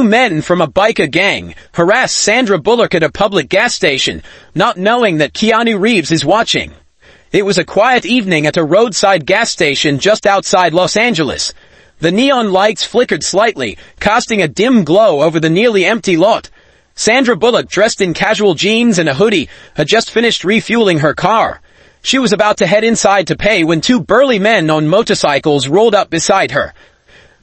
men from a biker gang harass Sandra Bullock at a public gas station, not knowing that Keanu Reeves is watching. It was a quiet evening at a roadside gas station just outside Los Angeles. The neon lights flickered slightly, casting a dim glow over the nearly empty lot. Sandra Bullock, dressed in casual jeans and a hoodie, had just finished refueling her car. She was about to head inside to pay when two burly men on motorcycles rolled up beside her.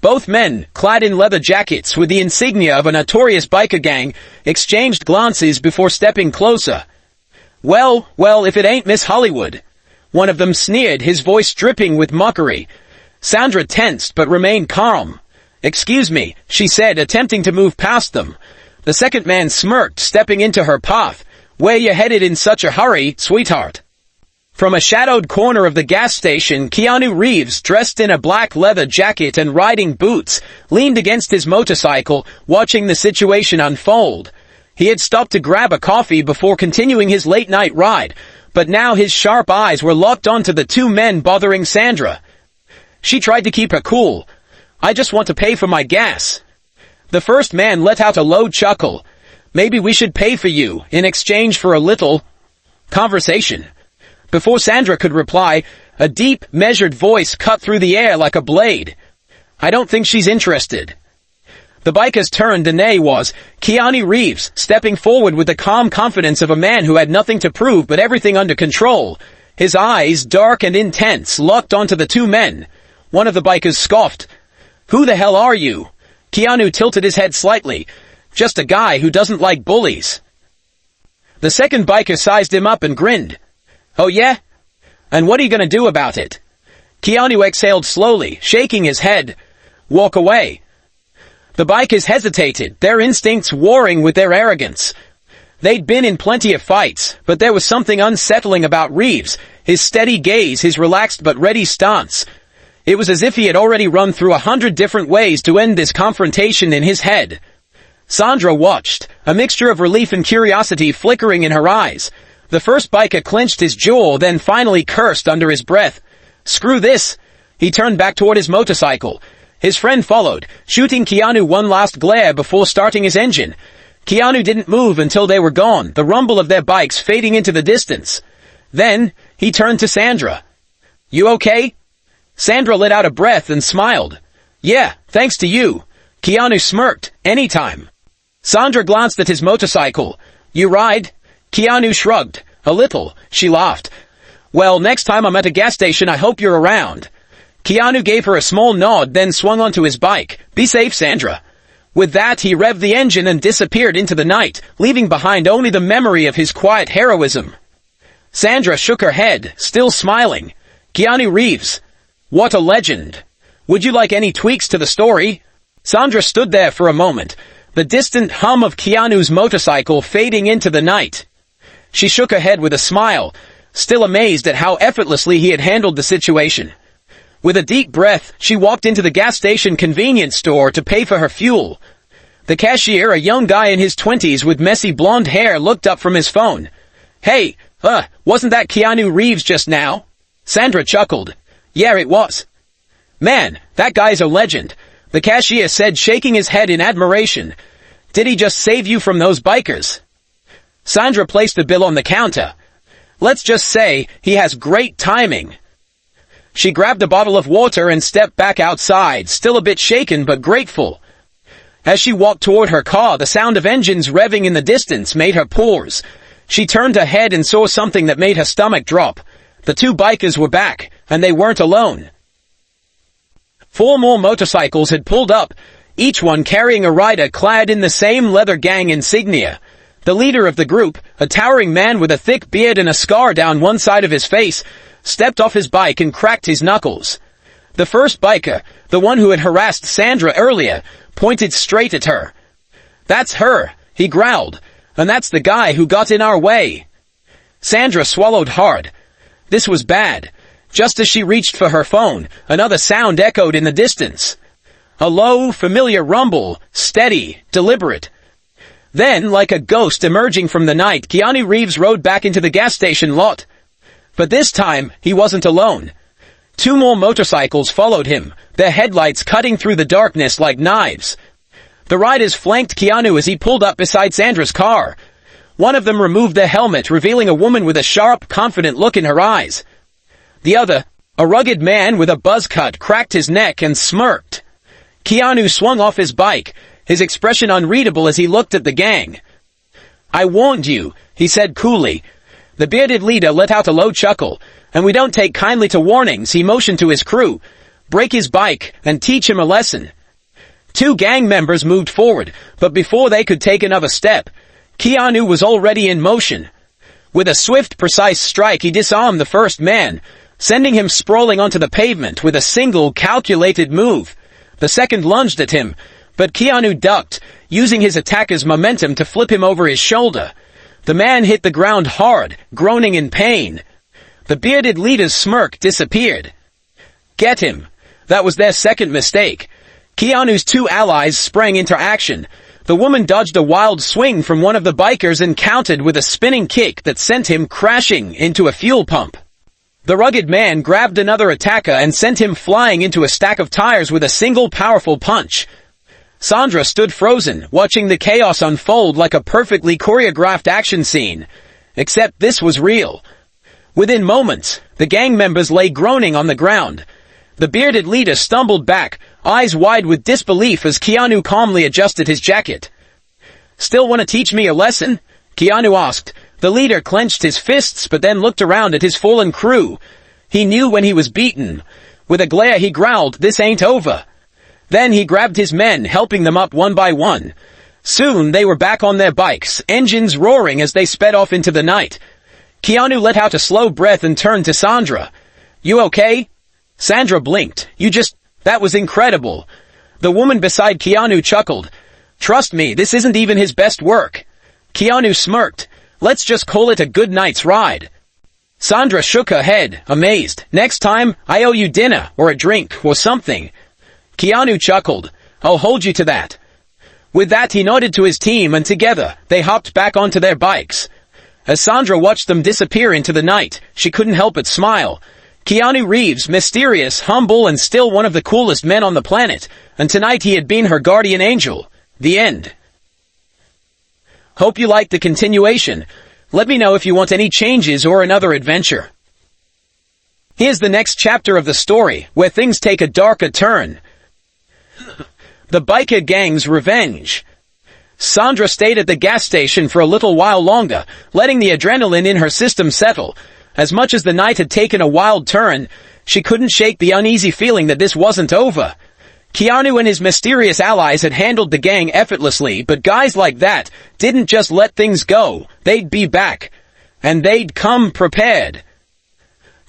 Both men, clad in leather jackets with the insignia of a notorious biker gang, exchanged glances before stepping closer. Well, if it ain't Miss Hollywood," one of them sneered, his voice dripping with mockery. Sandra tensed but remained calm. "Excuse me," she said, attempting to move past them. The second man smirked, stepping into her path. "Where you headed in such a hurry, sweetheart?" From a shadowed corner of the gas station, Keanu Reeves, dressed in a black leather jacket and riding boots, leaned against his motorcycle, watching the situation unfold. He had stopped to grab a coffee before continuing his late-night ride, but now his sharp eyes were locked onto the two men bothering Sandra. She tried to keep her cool. "I just want to pay for my gas." The first man let out a low chuckle. "Maybe we should pay for you, in exchange for a little conversation." Before Sandra could reply, a deep, measured voice cut through the air like a blade. "I don't think she's interested." The biker's turn to neigh was Keanu Reeves, stepping forward with the calm confidence of a man who had nothing to prove but everything under control. His eyes, dark and intense, locked onto the two men. One of the bikers scoffed. "Who the hell are you?" Keanu tilted his head slightly. "Just a guy who doesn't like bullies." The second biker sized him up and grinned. "Oh yeah? And what are you gonna do about it?" Keanu exhaled slowly, shaking his head. "Walk away." The bikers hesitated, their instincts warring with their arrogance. They'd been in plenty of fights, but there was something unsettling about Reeves, his steady gaze, his relaxed but ready stance. It was as if he had already run through 100 different ways to end this confrontation in his head. Sandra watched, a mixture of relief and curiosity flickering in her eyes. The first biker clenched his jaw, then finally cursed under his breath. "Screw this!" He turned back toward his motorcycle. His friend followed, shooting Keanu one last glare before starting his engine. Keanu didn't move until they were gone, the rumble of their bikes fading into the distance. Then, he turned to Sandra. "You okay?" Sandra let out a breath and smiled. "Yeah, thanks to you." Keanu smirked. "Anytime." Sandra glanced at his motorcycle. "You ride?" Keanu shrugged. "A little," she laughed. "Well, next time I'm at a gas station, I hope you're around." Keanu gave her a small nod, then swung onto his bike. "Be safe, Sandra." With that, he revved the engine and disappeared into the night, leaving behind only the memory of his quiet heroism. Sandra shook her head, still smiling. "Keanu Reeves. What a legend. Would you like any tweaks to the story?" Sandra stood there for a moment, the distant hum of Keanu's motorcycle fading into the night. She shook her head with a smile, still amazed at how effortlessly he had handled the situation. With a deep breath, she walked into the gas station convenience store to pay for her fuel. The cashier, a young guy in his 20s with messy blonde hair, looked up from his phone. "Hey, wasn't that Keanu Reeves just now?" Sandra chuckled. "Yeah, it was." "Man, that guy's a legend," the cashier said, shaking his head in admiration. "Did he just save you from those bikers?" Sandra placed the bill on the counter. "Let's just say he has great timing." She grabbed a bottle of water and stepped back outside, still a bit shaken but grateful. As she walked toward her car, the sound of engines revving in the distance made her pause. She turned her head and saw something that made her stomach drop. The two bikers were back, and they weren't alone. 4 more motorcycles had pulled up, each one carrying a rider clad in the same leather gang insignia. The leader of the group, a towering man with a thick beard and a scar down one side of his face, stepped off his bike and cracked his knuckles. The first biker, the one who had harassed Sandra earlier, pointed straight at her. "That's her," he growled, "and that's the guy who got in our way." Sandra swallowed hard. This was bad. Just as she reached for her phone, another sound echoed in the distance. A low, familiar rumble, steady, deliberate. Then, like a ghost emerging from the night, Keanu Reeves rode back into the gas station lot. But this time, he wasn't alone. 2 more motorcycles followed him, their headlights cutting through the darkness like knives. The riders flanked Keanu as he pulled up beside Sandra's car. One of them removed their helmet, revealing a woman with a sharp, confident look in her eyes. The other, a rugged man with a buzz cut, cracked his neck and smirked. Keanu swung off his bike, his expression unreadable as he looked at the gang. "I warned you," he said coolly. The bearded leader let out a low chuckle. "And we don't take kindly to warnings," he motioned to his crew. "Break his bike and teach him a lesson." Two gang members moved forward, but before they could take another step, Keanu was already in motion. With a swift, precise strike, he disarmed the first man, sending him sprawling onto the pavement with a single, calculated move. The second lunged at him, but Keanu ducked, using his attacker's momentum to flip him over his shoulder. The man hit the ground hard, groaning in pain. The bearded leader's smirk disappeared. "Get him." That was their second mistake. Keanu's two allies sprang into action. The woman dodged a wild swing from one of the bikers and countered with a spinning kick that sent him crashing into a fuel pump. The rugged man grabbed another attacker and sent him flying into a stack of tires with a single powerful punch. Sandra stood frozen, watching the chaos unfold like a perfectly choreographed action scene. Except this was real. Within moments, the gang members lay groaning on the ground. The bearded leader stumbled back, eyes wide with disbelief as Keanu calmly adjusted his jacket. "Still want to teach me a lesson?" Keanu asked. The leader clenched his fists but then looked around at his fallen crew. He knew when he was beaten. With a glare he growled, "This ain't over." Then he grabbed his men, helping them up one by one. Soon they were back on their bikes, engines roaring as they sped off into the night. Keanu let out a slow breath and turned to Sandra. "You okay?" Sandra blinked. That was incredible." The woman beside Keanu chuckled. "Trust me, this isn't even his best work." Keanu smirked. "Let's just call it a good night's ride." Sandra shook her head, amazed. "Next time, I owe you dinner, or a drink, or something." Keanu chuckled. "I'll hold you to that." With that, he nodded to his team, and together, they hopped back onto their bikes. As Sandra watched them disappear into the night, she couldn't help but smile. Keanu Reeves, mysterious, humble, and still one of the coolest men on the planet, and tonight he had been her guardian angel. The end. Hope you liked the continuation. Let me know if you want any changes or another adventure. Here's the next chapter of the story, where things take a darker turn. The biker gang's revenge. Sandra stayed at the gas station for a little while longer, letting the adrenaline in her system settle. As much as the night had taken a wild turn, she couldn't shake the uneasy feeling that this wasn't over. Keanu and his mysterious allies had handled the gang effortlessly, but guys like that didn't just let things go. They'd be back. And they'd come prepared.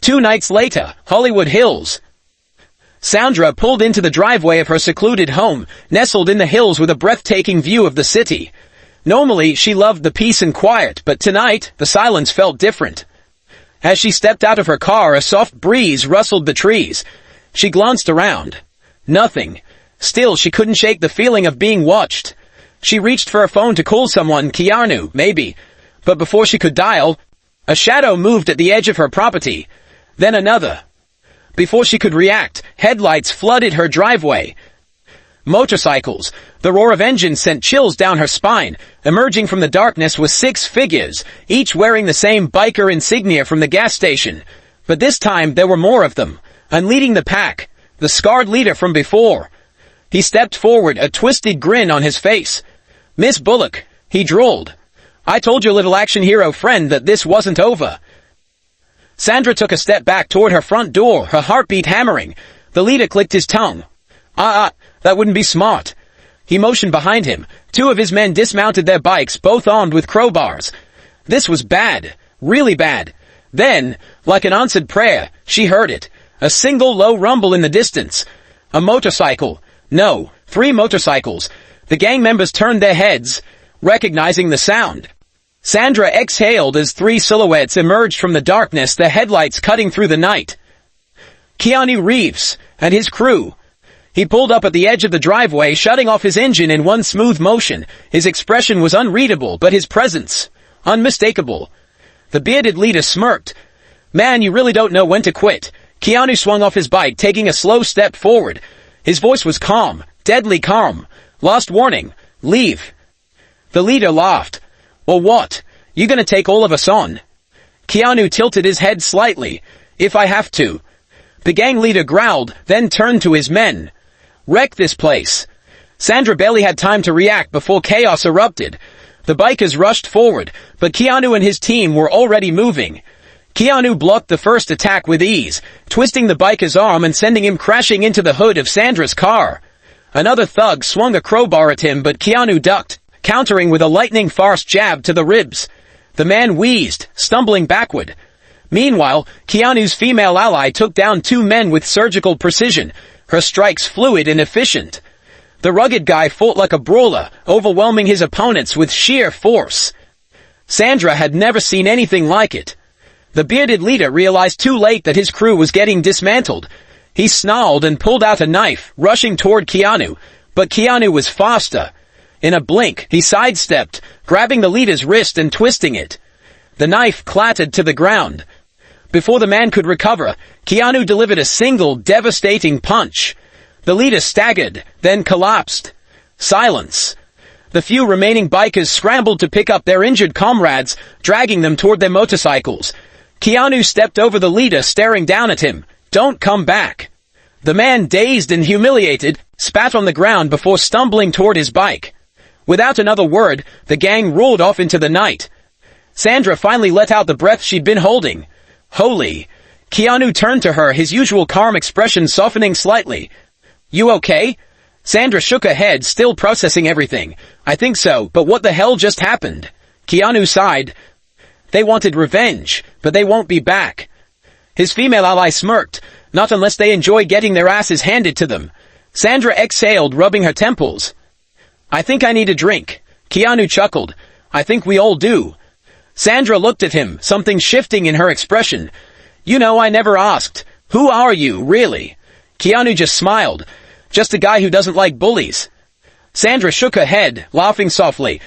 2 nights later, Hollywood Hills. Sandra pulled into the driveway of her secluded home, nestled in the hills with a breathtaking view of the city. Normally, she loved the peace and quiet, but tonight, the silence felt different. As she stepped out of her car, a soft breeze rustled the trees. She glanced around. Nothing. Still, she couldn't shake the feeling of being watched. She reached for her phone to call someone, Keanu, maybe. But before she could dial, a shadow moved at the edge of her property. Then another. Before she could react, headlights flooded her driveway. Motorcycles. The roar of engines sent chills down her spine. Emerging from the darkness was 6 figures, each wearing the same biker insignia from the gas station. But this time there were more of them, and leading the pack, the scarred leader from before. He stepped forward, a twisted grin on his face. "Miss Bullock," he drawled. "I told your little action hero friend that this wasn't over." Sandra took a step back toward her front door, her heartbeat hammering. The leader clicked his tongue. That wouldn't be smart." He motioned behind him. 2 of his men dismounted their bikes, both armed with crowbars. This was bad. Really bad. Then, like an answered prayer, she heard it. A single low rumble in the distance. A motorcycle. No, 3 motorcycles. The gang members turned their heads, recognizing the sound. Sandra exhaled as 3 silhouettes emerged from the darkness, their headlights cutting through the night. Keanu Reeves and his crew. He pulled up at the edge of the driveway, shutting off his engine in one smooth motion. His expression was unreadable, but his presence, unmistakable. The bearded leader smirked. "Man, you really don't know when to quit." Keanu swung off his bike, taking a slow step forward. His voice was calm, deadly calm, Last warning. Leave. The leader laughed. Or what? You gonna take all of us on? Keanu tilted his head slightly. If I have to. The gang leader growled, then turned to his men. Wreck this place. Sandra barely had time to react before chaos erupted. The bikers rushed forward, but Keanu and his team were already moving. Keanu blocked the first attack with ease, twisting the biker's arm and sending him crashing into the hood of Sandra's car. Another thug swung a crowbar at him, but Keanu ducked, countering with a lightning-fast jab to the ribs. The man wheezed, stumbling backward. Meanwhile, Keanu's female ally took down two men with surgical precision, her strikes fluid and efficient. The rugged guy fought like a brawler, overwhelming his opponents with sheer force. Sandra had never seen anything like it. The bearded leader realized too late that his crew was getting dismantled. He snarled and pulled out a knife, rushing toward Keanu, but Keanu was faster. In a blink, he sidestepped, grabbing the leader's wrist and twisting it. The knife clattered to the ground. Before the man could recover, Keanu delivered a single, devastating punch. The leader staggered, then collapsed. Silence. The few remaining bikers scrambled to pick up their injured comrades, dragging them toward their motorcycles. Keanu stepped over the leader, staring down at him. Don't come back. The man, dazed and humiliated, spat on the ground before stumbling toward his bike. Without another word, the gang rolled off into the night. Sandra finally let out the breath she'd been holding. Holy. Keanu turned to her, his usual calm expression softening slightly. You okay? Sandra shook her head, still processing everything. I think so, but what the hell just happened? Keanu sighed. They wanted revenge, but they won't be back. His female ally smirked. Not unless they enjoy getting their asses handed to them. Sandra exhaled, rubbing her temples. I think I need a drink. Keanu chuckled. I think we all do. Sandra looked at him, something shifting in her expression. You know, I never asked. Who are you, really? Keanu just smiled. Just a guy who doesn't like bullies. Sandra shook her head, laughing softly.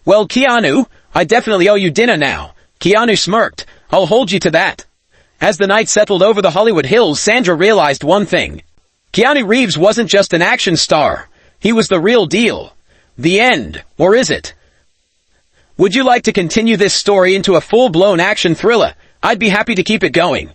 Well, Keanu, I definitely owe you dinner now. Keanu smirked. I'll hold you to that. As the night settled over the Hollywood Hills, Sandra realized one thing. Keanu Reeves wasn't just an action star. He was the real deal. The end. Or is it? Would you like to continue this story into a full-blown action thriller? I'd be happy to keep it going.